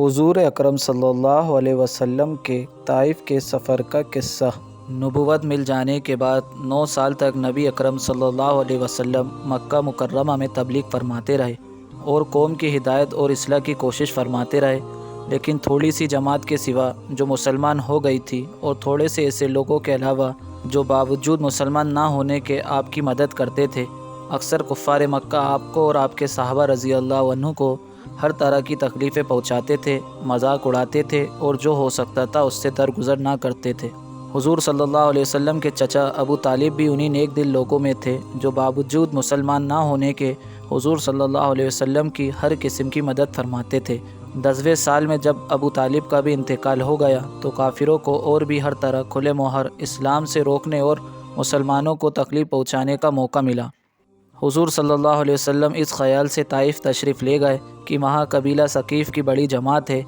حضور اکرم صلی اللہ علیہ وسلم کے طائف کے سفر کا قصہ۔ نبوت مل جانے کے بعد 9 سال تک نبی اکرم صلی اللہ علیہ وسلم مکہ مکرمہ میں تبلیغ فرماتے رہے اور قوم کی ہدایت اور اصلاح کی کوشش فرماتے رہے، لیکن تھوڑی سی جماعت کے سوا جو مسلمان ہو گئی تھی اور تھوڑے سے ایسے لوگوں کے علاوہ جو باوجود مسلمان نہ ہونے کے آپ کی مدد کرتے تھے، اکثر کفار مکہ آپ کو اور آپ کے صحابہ رضی اللہ عنہ کو ہر طرح کی تکلیفیں پہنچاتے تھے، مذاق اڑاتے تھے اور جو ہو سکتا تھا اس سے درگزر نہ کرتے تھے۔ حضور صلی اللہ علیہ وسلم کے چچا ابو طالب بھی انہی نیک دل لوگوں میں تھے جو باوجود مسلمان نہ ہونے کے حضور صلی اللہ علیہ وسلم کی ہر قسم کی مدد فرماتے تھے۔ 10ویں سال میں جب ابو طالب کا بھی انتقال ہو گیا تو کافروں کو اور بھی ہر طرح کھلے مہر اسلام سے روکنے اور مسلمانوں کو تکلیف پہنچانے کا موقع ملا۔ حضور صلی اللہ علیہ وسلم اس خیال سے طائف تشریف لے گئے کہ وہاں قبیلہ ثقیف کی بڑی جماعت ہے،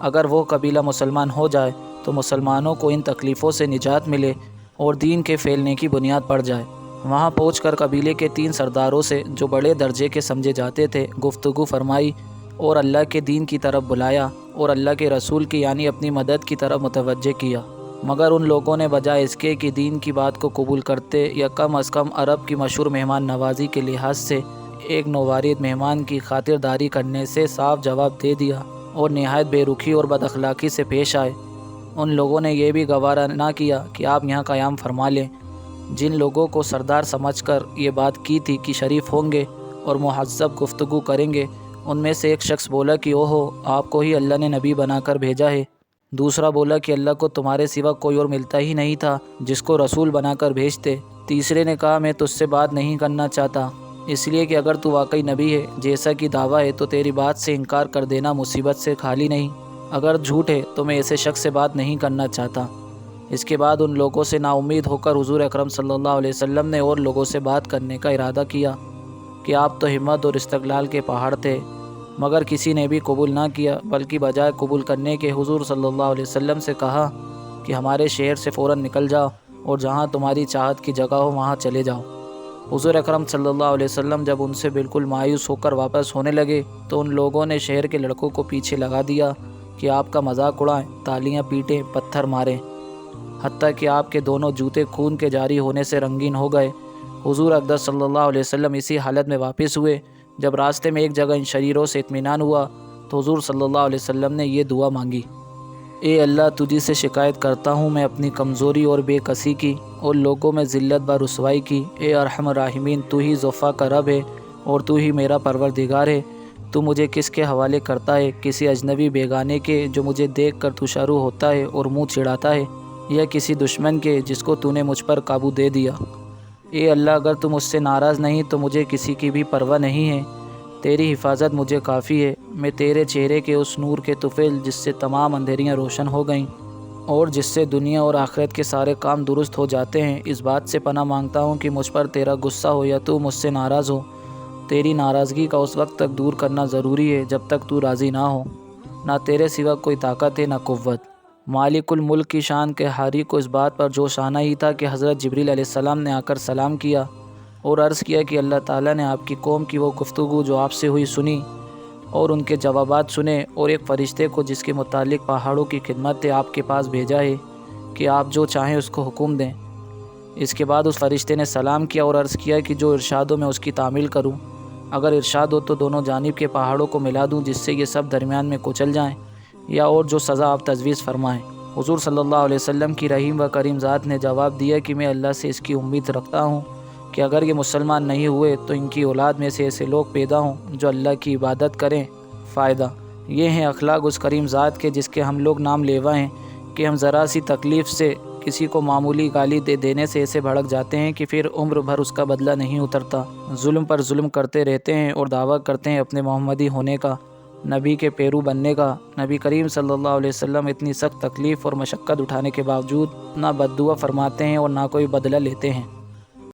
اگر وہ قبیلہ مسلمان ہو جائے تو مسلمانوں کو ان تکلیفوں سے نجات ملے اور دین کے پھیلنے کی بنیاد پڑ جائے۔ وہاں پہنچ کر قبیلے کے 3 سرداروں سے جو بڑے درجے کے سمجھے جاتے تھے گفتگو فرمائی اور اللہ کے دین کی طرف بلایا اور اللہ کے رسول کی یعنی اپنی مدد کی طرف متوجہ کیا، مگر ان لوگوں نے بجائے اس کے کہ دین کی بات کو قبول کرتے یا کم از کم عرب کی مشہور مہمان نوازی کے لحاظ سے ایک نووارد مہمان کی خاطرداری کرنے سے صاف جواب دے دیا اور نہایت بے رخی اور بد اخلاقی سے پیش آئے۔ ان لوگوں نے یہ بھی گوارا نہ کیا کہ آپ یہاں قیام فرما لیں۔ جن لوگوں کو سردار سمجھ کر یہ بات کی تھی کہ شریف ہوں گے اور مہذب گفتگو کریں گے، ان میں سے ایک شخص بولا کہ اوہو، آپ کو ہی اللہ نے نبی بنا کر بھیجا ہے۔ دوسرا بولا کہ اللہ کو تمہارے سوا کوئی اور ملتا ہی نہیں تھا جس کو رسول بنا کر بھیجتے۔ تیسرے نے کہا میں تجھ سے بات نہیں کرنا چاہتا، اس لیے کہ اگر تو واقعی نبی ہے جیسا کہ دعویٰ ہے تو تیری بات سے انکار کر دینا مصیبت سے خالی نہیں، اگر جھوٹ ہے تو میں ایسے شخص سے بات نہیں کرنا چاہتا۔ اس کے بعد ان لوگوں سے نا امید ہو کر حضور اکرم صلی اللہ علیہ وسلم نے اور لوگوں سے بات کرنے کا ارادہ کیا کہ آپ تو ہمت اور استقلال کے پہاڑ تھے، مگر کسی نے بھی قبول نہ کیا، بلکہ بجائے قبول کرنے کے حضور صلی اللہ علیہ وسلم سے کہا کہ ہمارے شہر سے فوراً نکل جاؤ اور جہاں تمہاری چاہت کی جگہ ہو وہاں چلے جاؤ۔ حضور اکرم صلی اللہ علیہ وسلم جب ان سے بالکل مایوس ہو کر واپس ہونے لگے تو ان لوگوں نے شہر کے لڑکوں کو پیچھے لگا دیا کہ آپ کا مذاق اڑائیں، تالیاں پیٹیں، پتھر ماریں، حتیٰ کہ آپ کے دونوں جوتے خون کے جاری ہونے سے رنگین ہو گئے۔ حضور اقدس صلی اللہ علیہ وسلم اسی حالت میں واپس ہوئے۔ جب راستے میں ایک جگہ ان شریروں سے اطمینان ہوا تو حضور صلی اللہ علیہ وسلم نے یہ دعا مانگی، اے اللہ، تجھی سے شکایت کرتا ہوں میں اپنی کمزوری اور بے کسی کی اور لوگوں میں ذلت و رسوائی کی۔ اے ارحم الراحمین، تو ہی ضعفاء کا رب ہے اور تو ہی میرا پروردگار ہے۔ تو مجھے کس کے حوالے کرتا ہے؟ کسی اجنبی بیگانے کے جو مجھے دیکھ کر تشارو ہوتا ہے اور منہ چڑھاتا ہے، یا کسی دشمن کے جس کو تو نے مجھ پر قابو دے دیا؟ اے اللہ، اگر تو مجھ سے ناراض نہیں تو مجھے کسی کی بھی پرواہ نہیں ہے، تیری حفاظت مجھے کافی ہے۔ میں تیرے چہرے کے اس نور کے طفیل جس سے تمام اندھیریاں روشن ہو گئیں اور جس سے دنیا اور آخرت کے سارے کام درست ہو جاتے ہیں، اس بات سے پناہ مانگتا ہوں کہ مجھ پر تیرا غصہ ہو یا تو مجھ سے ناراض ہو۔ تیری ناراضگی کا اس وقت تک دور کرنا ضروری ہے جب تک تو راضی نہ ہو۔ نہ تیرے سوا کوئی طاقت ہے نہ قوت۔ مالک الملک کی شان کے حاری کو اس بات پر جوش آنا ہی تھا کہ حضرت جبریل علیہ السلام نے آ کر سلام کیا اور عرض کیا کہ اللہ تعالیٰ نے آپ کی قوم کی وہ گفتگو جو آپ سے ہوئی سنی اور ان کے جوابات سنے، اور ایک فرشتے کو جس کے متعلق پہاڑوں کی خدمت ہے آپ کے پاس بھیجا ہے کہ آپ جو چاہیں اس کو حکم دیں۔ اس کے بعد اس فرشتے نے سلام کیا اور عرض کیا کہ جو ارشاد ہو میں اس کی تعمیل کروں، اگر ارشاد ہو تو دونوں جانب کے پہاڑوں کو ملا دوں جس سے یہ سب درمیان میں کچل جائیں، یا اور جو سزا آپ تجویز فرمائیں۔ حضور صلی اللہ علیہ وسلم کی رحیم و کریم ذات نے جواب دیا کہ میں اللہ سے اس کی امید رکھتا ہوں کہ اگر یہ مسلمان نہیں ہوئے تو ان کی اولاد میں سے ایسے لوگ پیدا ہوں جو اللہ کی عبادت کریں۔ فائدہ یہ ہیں اخلاق اس کریم ذات کے جس کے ہم لوگ نام لیوا ہیں کہ ہم ذرا سی تکلیف سے کسی کو معمولی گالی دے دینے سے ایسے بھڑک جاتے ہیں کہ پھر عمر بھر اس کا بدلہ نہیں اترتا، ظلم پر ظلم کرتے رہتے ہیں اور دعویٰ کرتے ہیں اپنے محمدی ہونے کا، نبی کے پیرو بننے کا۔ نبی کریم صلی اللہ علیہ وسلم اتنی سخت تکلیف اور مشقت اٹھانے کے باوجود نہ بد دعا فرماتے ہیں اور نہ کوئی بدلہ لیتے ہیں۔